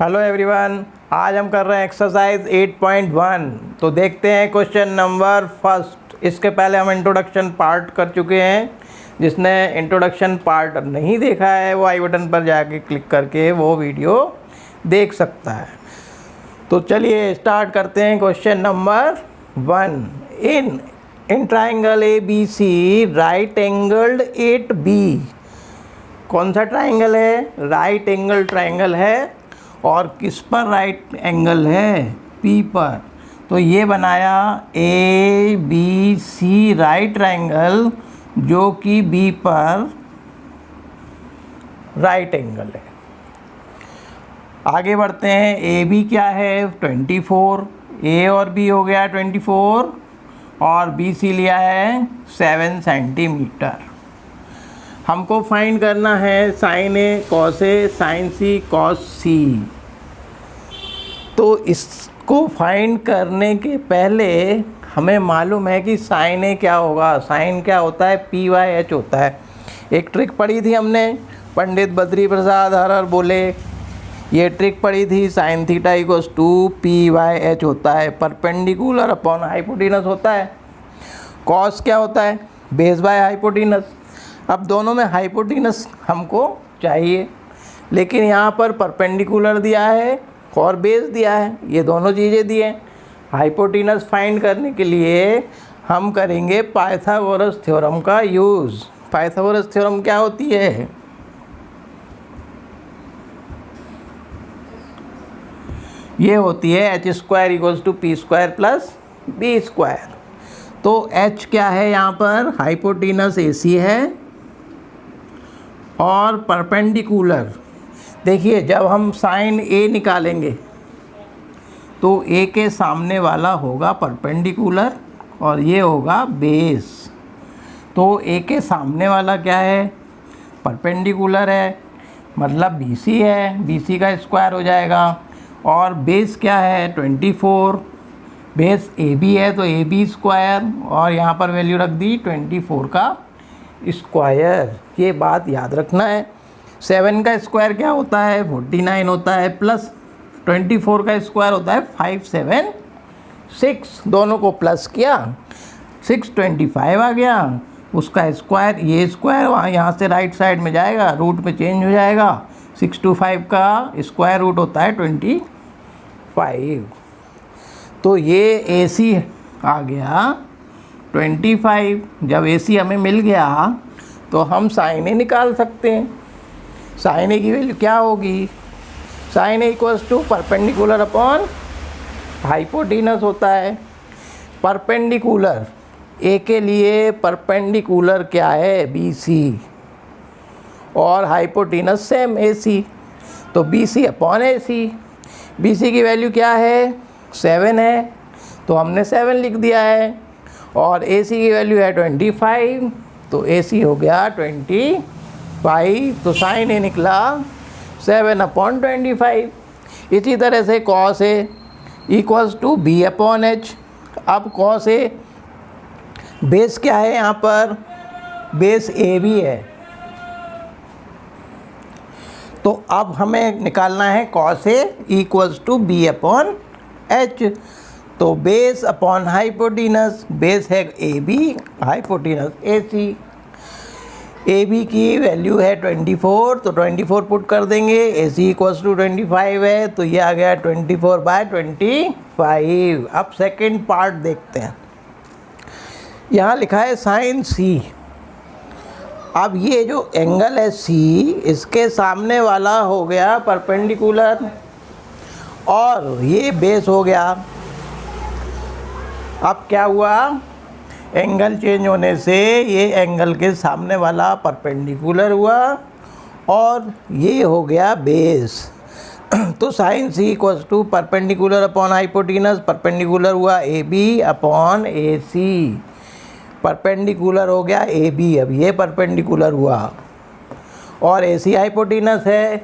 Hello everyone, आज हम कर रहे हैं एक्सरसाइज 8.1। तो देखते हैं क्वेश्चन नंबर फर्स्ट। इसके पहले हम इंट्रोडक्शन पार्ट कर चुके हैं। जिसने इंट्रोडक्शन पार्ट नहीं देखा है वो आई बटन पर जाके क्लिक करके वो वीडियो देख सकता है। तो चलिए स्टार्ट करते हैं question number 1। In triangle ABC right angled 8B। कौन सा ट्राइंगल है? राइट एंगल ट्राइंगल है। और किस पर राइट एंगल है? P पर। तो ये बनाया ABC राइट ट्राइंगल जो कि B पर राइट एंगल है। आगे बढ़ते हैं। AB क्या है? 24। A और B हो गया 24 और BC लिया है 7 सेंटीमीटर। हमको फाइंड करना है sign A cos A sign C cos सी। तो इसको फाइंड करने के पहले हमें मालूम है कि साइन ए क्या होगा। साइन क्या होता है? PYH होता है। एक ट्रिक पढ़ी थी हमने, पंडित बद्री प्रसाद हरर बोले। ये ट्रिक पढ़ी थी, sine theta equals to PYH होता है, परपेंडिकुलर अपॉन हाइपोटेनस होता है। कॉस क्या होता है? Base by hypotenuse. अब दोनों में हाइपोटेनस हमको चाहिए, लेकिन यहाँ पर परपेंडिकुलर दिया है और बेस दिया है, ये दोनों चीज़ें दी हैं। हाइपोटेनस फाइंड करने के लिए हम करेंगे पाइथागोरस थ्योरम का यूज़। पाइथागोरस थ्योरम क्या होती है? ये होती है h square equals to P square plus B square. तो h क्या है? यहाँ पर हाइपोटेनस AC है और परपेंडिकुलर। देखिए जब हम साइन A निकालेंगे तो A के सामने वाला होगा परपेंडिकुलर और ये होगा बेस। तो A के सामने वाला क्या है? परपेंडिकुलर है, मतलब BC है, BC का स्क्वायर हो जाएगा। और बेस क्या है? 24। बेस AB है तो AB स्क्वायर और यहाँ पर वैल्यू रख दी 24 का स्क्वायर। ये बात याद रखना है। 7 का स्क्वायर क्या होता है? 49 होता है, प्लस 24 का स्क्वायर होता है 576। दोनों को प्लस किया 625 आ गया। उसका स्क्वायर, ये स्क्वायर वहाँ यहाँ से राइट साइड में जाएगा, रूट में चेंज हो जाएगा। 625 का स्क्वायर रूट होता है 25। तो ये AC आ गया 25। जब AC हमें मिल गया तो हम साइन ए निकाल सकते हैं। साइन ए की वैल्यू क्या होगी? Sine A equals to perpendicular upon hypotenuse होता है। परपेंडिकुलर ए के लिए परपेंडिकुलर क्या है? BC और हाइपोटेनस सेम AC, तो BC अपॉन AC। BC की वैल्यू क्या है? 7 है, तो हमने 7 लिख दिया है। और AC की वैल्यू है 25, तो AC हो गया 25। तो साइन ए निकला 7/25। इसी तरह से cos A equals to B/H। अब कॉस ए बेस क्या है? यहाँ पर बेस AB है, तो अब हमें निकालना है cos A equals to B/H। तो बेस अपॉन हाइपोटेनस, बेस है AB, हाइपोटेनस AC। AB की वैल्यू है 24, तो 24 पुट कर देंगे। AC इक्वल्स टू 25 है, तो ये आ गया 24/25। अब सेकंड पार्ट देखते हैं। यहाँ लिखा है साइन C। अब ये जो एंगल है C, इसके सामने वाला हो गया परपेंडिकुलर और ये बेस हो गया। अब क्या हुआ? एंगल चेंज होने से ये एंगल के सामने वाला परपेंडिकुलर हुआ और ये हो गया बेस। तो sine C equals to perpendicular upon hypotenuse. Perpendicular हुआ AB अपॉन AC। परपेंडिकुलर हो गया AB, अब ये परपेंडिकुलर हुआ और AC हाइपोटेनस है,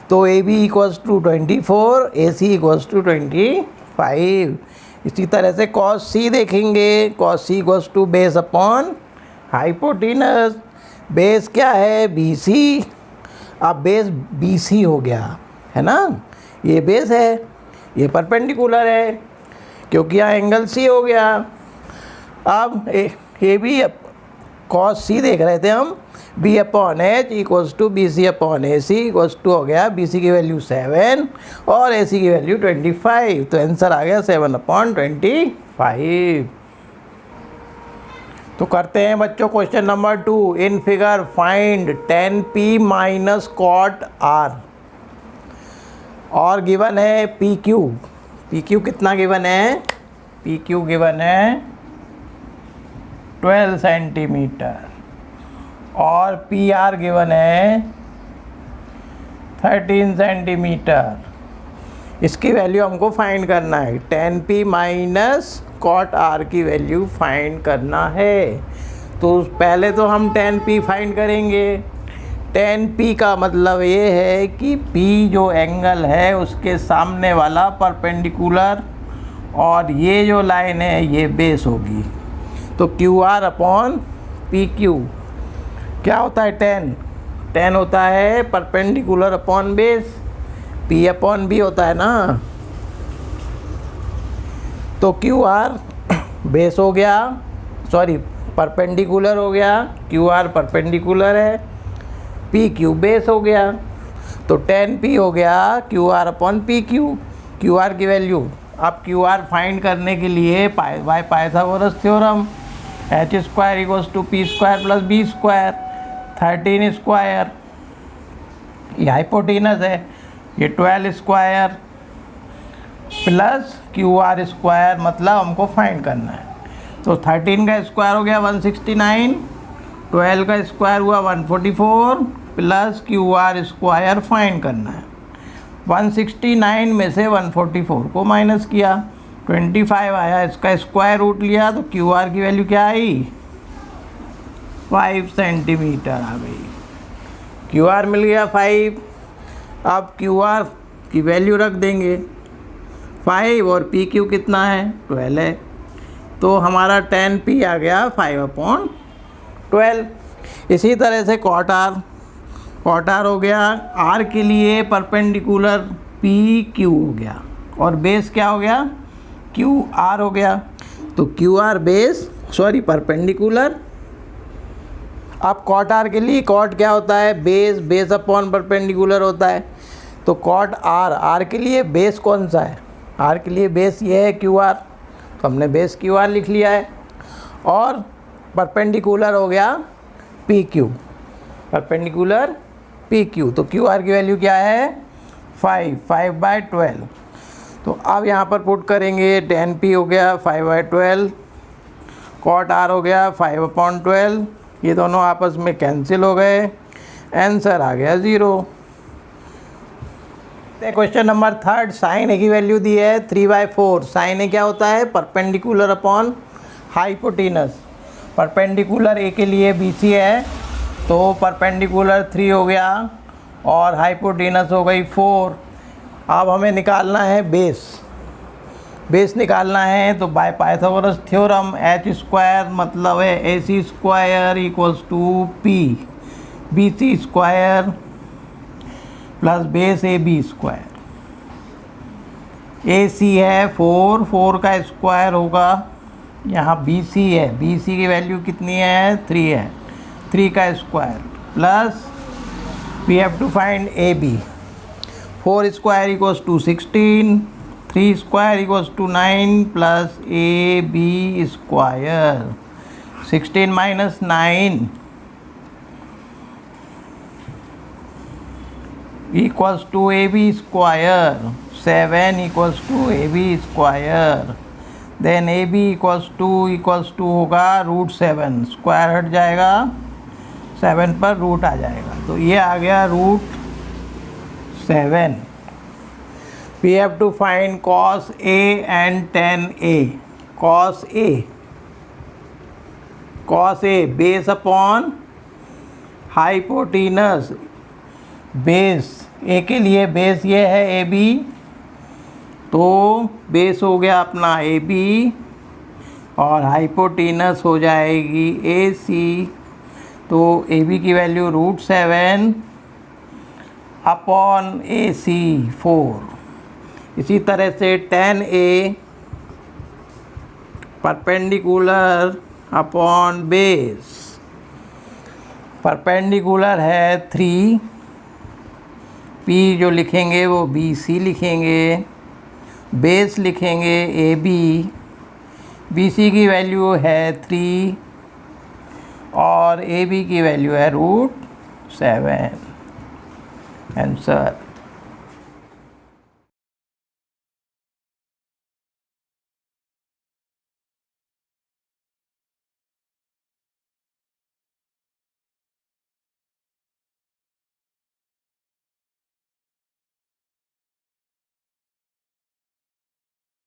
तो AB equals to 24, AC equals to 25। इसी तरह से कॉस C देखेंगे। Cos C equals to base upon hypotenuse. Base क्या है? BC। अब बेस BC हो गया, है ना, ये बेस है, ये परपेंडिकुलर है, क्योंकि यहाँ एंगल सी हो गया। अब ए बी कॉस सी देख रहे थे हम, B upon H equals to B C upon A C equals to हो गया बी सी की वैल्यू 7 और ए सी की वैल्यू 25, तो आंसर आ गया 7/25। तो करते हैं बच्चों question number 2। In figure find tan p minus cot r और गिवन है पी क्यू कितना गिवन है, पी क्यू गिवन है 12 सेंटीमीटर और पी आर गिवन है 13 सेंटीमीटर। इसकी वैल्यू हमको फाइंड करना है, tan p minus cot r की वैल्यू फाइंड करना है। तो पहले तो हम tan p फाइंड करेंगे। tan p का मतलब ये है कि p जो एंगल है उसके सामने वाला परपेंडिकुलर और ये जो लाइन है ये बेस होगी। तो Q R upon P Q क्या होता है, tan होता है perpendicular upon base, p upon b होता है ना। तो क्यू आर बेस हो गया, सॉरी परपेंडिकुलर हो गया, क्यू आर परपेंडिकुलर है, पी क्यू बेस हो गया। तो tan p हो गया Q R upon P Q, Q R की वैल्यू। अब क्यू आर फाइंड करने के लिए by Pythagoras theorem H square equals to P square plus B square, 13 square ये हाइपोटेनस है, ये 12 square plus Q R square, मतलब हमको फाइंड करना है। तो 13 का स्क्वायर हो गया 169, 12 का स्क्वायर हुआ 144 plus Q R square find करना है। 169 में से 144 को माइनस किया, 25 आया, इसका स्क्वायर रूट लिया तो क्यू आर की वैल्यू क्या आई, 5 सेंटीमीटर आ गई। क्यू आर मिल गया 5। अब क्यू आर की वैल्यू रख देंगे 5 और पी क्यू कितना है 12 है, तो हमारा tan p आ गया 5/12। इसी तरह से कॉट आर हो गया, r के लिए परपेंडिकुलर पी क्यू हो गया और बेस क्या हो गया, क्यू आर हो गया। तो Q R base sorry perpendicular. अब कॉट आर के लिए कॉट क्या होता है, बेस अपॉन परपेंडिकुलर होता है। तो कॉट आर के लिए बेस कौन सा है, आर के लिए बेस ये है क्यू आर, तो हमने बेस क्यू आर लिख लिया है। और परपेंडिकुलर हो गया P Q, perpendicular P Q, तो क्यू आर की वैल्यू क्या है 5/12। तो अब यहाँ पर पुट करेंगे, tan p हो गया 5/12, कॉट r हो गया 5/12, ये दोनों आपस में कैंसिल हो गए, आंसर आ गया 0। क्वेश्चन नंबर 3, साइन ए की वैल्यू दी है 3/4। साइन ए क्या होता है, perpendicular upon hypotenuse. Perpendicular A के लिए BC है, तो परपेंडिकुलर 3 हो गया और हाइपोटेनस हो गई 4। अब हमें निकालना है बेस निकालना है, तो by Pythagoras theorem H square मतलब है A C square equals to P B C square plus base A B square. A C है 4 का स्क्वायर होगा, यहाँ बी सी है, बी सी की वैल्यू कितनी है 3 है, 3 का square plus we have to find A B. 4 square equals to 16, 3 square equals to 9 plus A B square. 16 minus 9 equals to A B square, 7 equals to A B square. Then A B equals to होगा √7, square हट जाएगा 7 पर root आ जाएगा, तो ये आ गया √7। We have to find cos A and tan A. Cos A base upon hypotenuse। Base A के लिए बेस ये है ए बी, तो बेस हो गया अपना ए बी और हाइपोटेनस हो जाएगी ए सी। तो ए बी की वैल्यू √7 अपॉन ए सी 4। इसी तरह से tan A perpendicular upon base, perpendicular है 3, P जो लिखेंगे वो BC लिखेंगे, बेस लिखेंगे AB, BC की वैल्यू है 3 और AB की वैल्यू है √7। आंसर